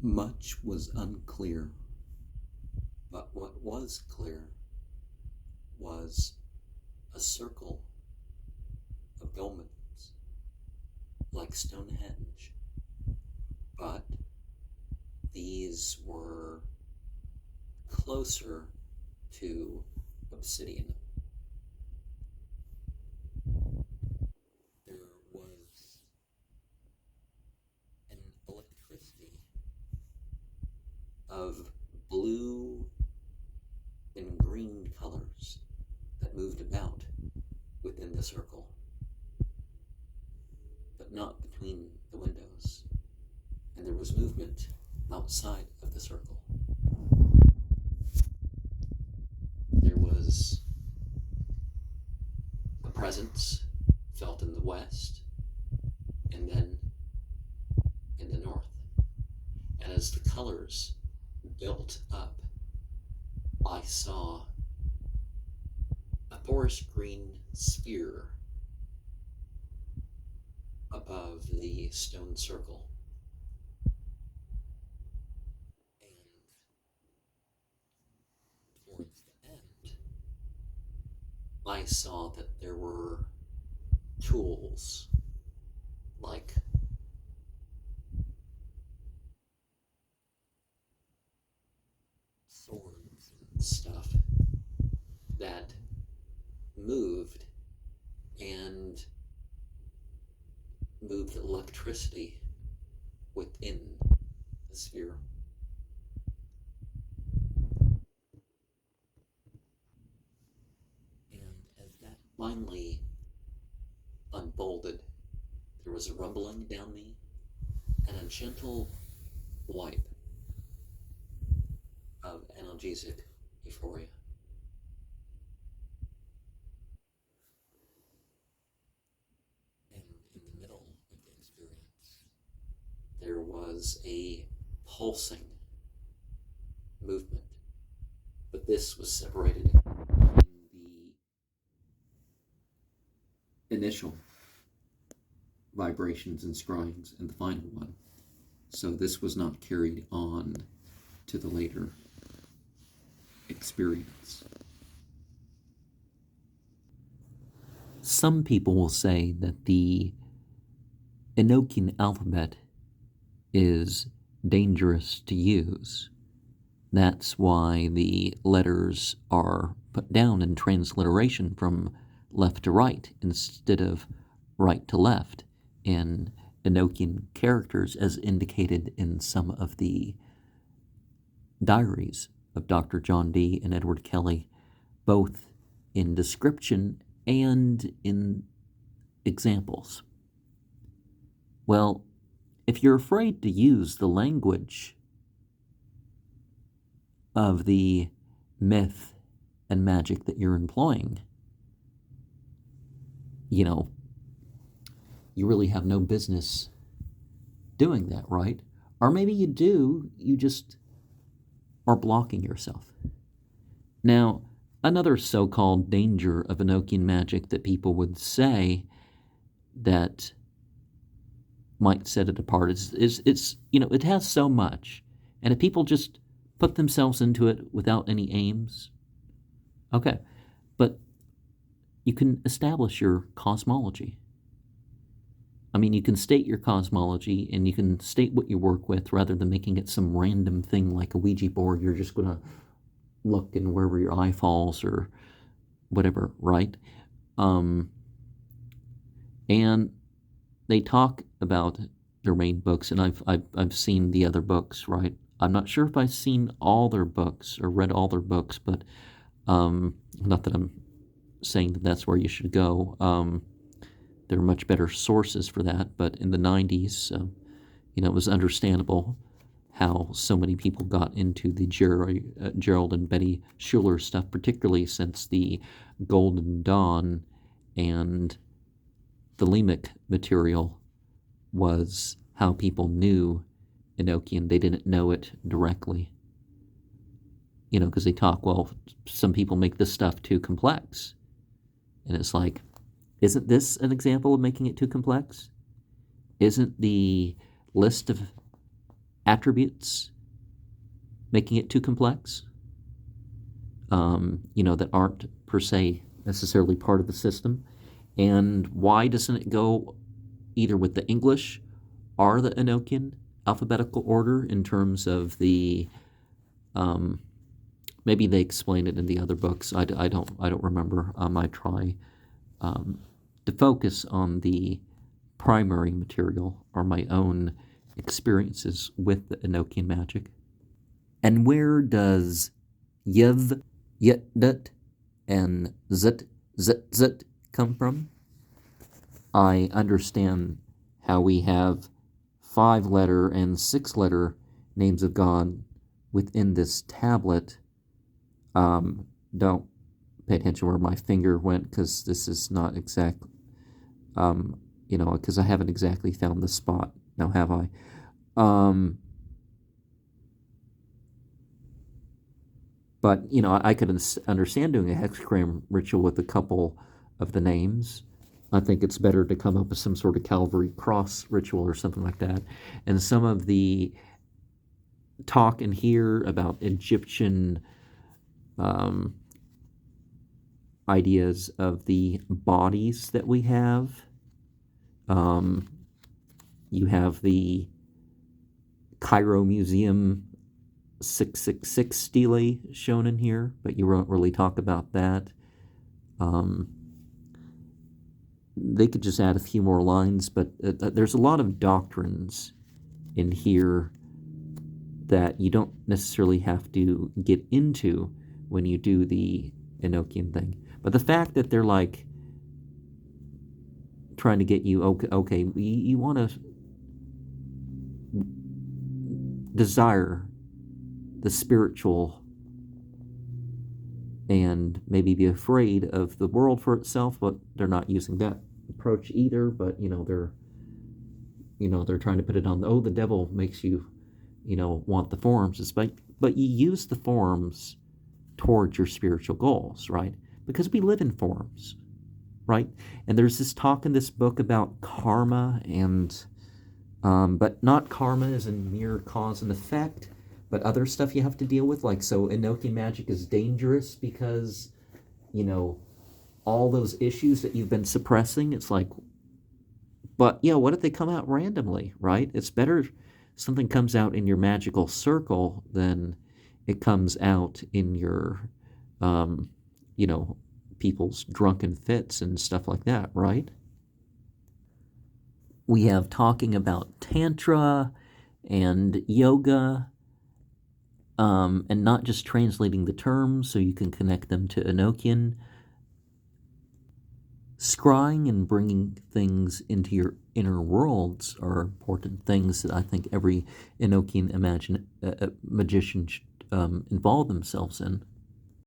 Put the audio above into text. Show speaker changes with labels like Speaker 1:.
Speaker 1: Much was unclear, but what was clear was a circle of dolmens, like Stonehenge, but these were closer to obsidian. There was an electricity of blue and green colors that moved about within the circle, but not between the windows, and there was movement outside of the circle. There was a presence felt in the west, and then in the north. And as the colors built up, I saw a forest green sphere above the stone circle. And towards the end, I saw that there were tools like swords and stuff that moved and moved electricity within the sphere. And as that finally unfolded, there was a rumbling down me and a gentle wipe of analgesic euphoria. And in the middle of the experience, there was a pulsing movement, but this was separated in the initial vibrations and scryings and the final one. So this was not carried on to the later experience. Some people will say that the Enochian alphabet is dangerous to use. That's why the letters are put down in transliteration from left to right instead of right to left in Enochian characters, as indicated in some of the diaries of Dr. John Dee and Edward Kelly, both in description and in examples. Well, if you're afraid to use the language of the myth and magic that you're employing, you really have no business doing that, right? Or maybe you do, you just are blocking yourself. Now, another so-called danger of Enochian magic that people would say that might set it apart is it's it has so much, and if people just put themselves into it without any aims, okay, but you can establish your cosmology. I mean, you can state your cosmology and you can state what you work with rather than making it some random thing like a Ouija board. You're just going to look and wherever your eye falls or whatever, right? And they talk about their main books, and I've seen the other books, right? I'm not sure if I've seen all their books or read all their books, but not that I'm saying that that's where you should go. There are much better sources for that, but in the 90s, it was understandable how so many people got into the Gerald and Betty Schueler stuff, particularly since the Golden Dawn and the Lemech material was how people knew Enochian. They didn't know it directly. Because they talk, well, some people make this stuff too complex. And it's like, isn't this an example of making it too complex? Isn't the list of attributes making it too complex, that aren't per se necessarily part of the system? And why doesn't it go either with the English or the Enochian alphabetical order in terms of the maybe they explain it in the other books. I don't remember. I try to focus on the primary material or my own experiences with the Enochian magic. And where does yiv, yit, and zit come from? I understand how we have 5-letter and 6-letter names of God within this tablet. Don't pay attention where my finger went, because this is not exact, because I haven't exactly found the spot. Now, have I? But, I could understand doing a hexagram ritual with a couple of the names. I think it's better to come up with some sort of Calvary cross ritual or something like that. And some of the talk in here about Egyptian ideas of the bodies that we have. You have the Cairo Museum 666 stele shown in here, but you won't really talk about that. They could just add a few more lines, but there's a lot of doctrines in here that you don't necessarily have to get into when you do the Enochian thing. But the fact that they're like trying to get you, okay, you want to desire the spiritual and maybe be afraid of the world for itself, but they're not using that approach either. But they're trying to put it on the devil makes you want the forms. But you use the forms towards your spiritual goals, right? Because we live in forms, right? And there's this talk in this book about karma, and but not karma as in mere cause and effect, but other stuff you have to deal with. Like, so Enochian magic is dangerous because, all those issues that you've been suppressing. It's like, but what if they come out randomly, right? It's better something comes out in your magical circle than it comes out in your, people's drunken fits and stuff like that, right? We have talking about Tantra and yoga, and not just translating the terms so you can connect them to Enochian. Scrying and bringing things into your inner worlds are important things that I think every Enochian magician should involve themselves in.